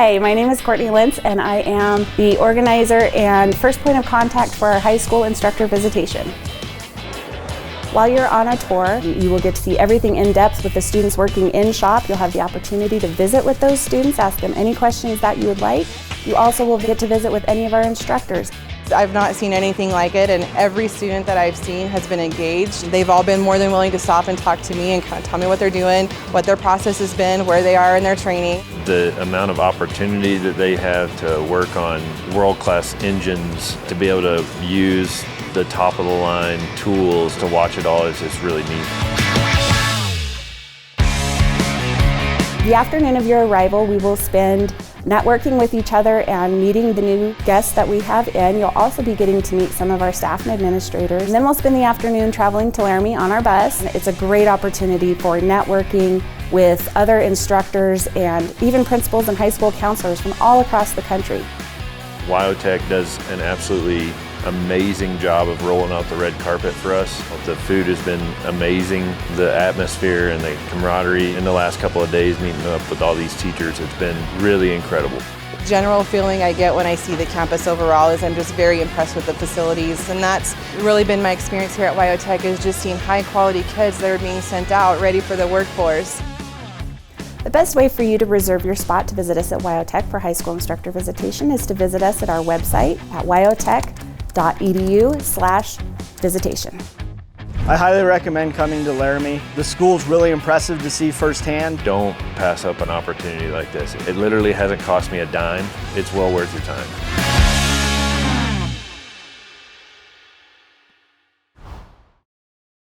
Hi, my name is Courtney Lentz, and I am the organizer and first point of contact for our high school instructor visitation. While you're on a tour, you will get to see everything in depth with the students working in shop. You'll have the opportunity to visit with those students, ask them any questions that you would like. You also will get to visit with any of our instructors. I've not seen anything like it, and every student that I've seen has been engaged. They've all been more than willing to stop and talk to me and kind of tell me what they're doing, what their process has been, where they are in their training. The amount of opportunity that they have to work on world-class engines, to be able to use the top-of-the-line tools to watch it all is just really neat. The afternoon of your arrival, we will spend networking with each other and meeting the new guests that we have in. You'll also be getting to meet some of our staff and administrators. And then we'll spend the afternoon traveling to Laramie on our bus. It's a great opportunity for networking with other instructors and even principals and high school counselors from all across the country. WyoTech does an absolutely amazing job of rolling out the red carpet for us. The food has been amazing. The atmosphere and the camaraderie in the last couple of days meeting up with all these teachers, it's been really incredible. General feeling I get when I see the campus overall is I'm just very impressed with the facilities, and that's really been my experience here at WyoTech, is just seeing high quality kids that are being sent out ready for the workforce. The best way for you to reserve your spot to visit us at WyoTech for high school instructor visitation is to visit us at our website at wyotech.edu/visitation. I highly recommend coming to Laramie. The school's really impressive to see firsthand. Don't pass up an opportunity like this. It literally hasn't cost me a dime. It's well worth your time.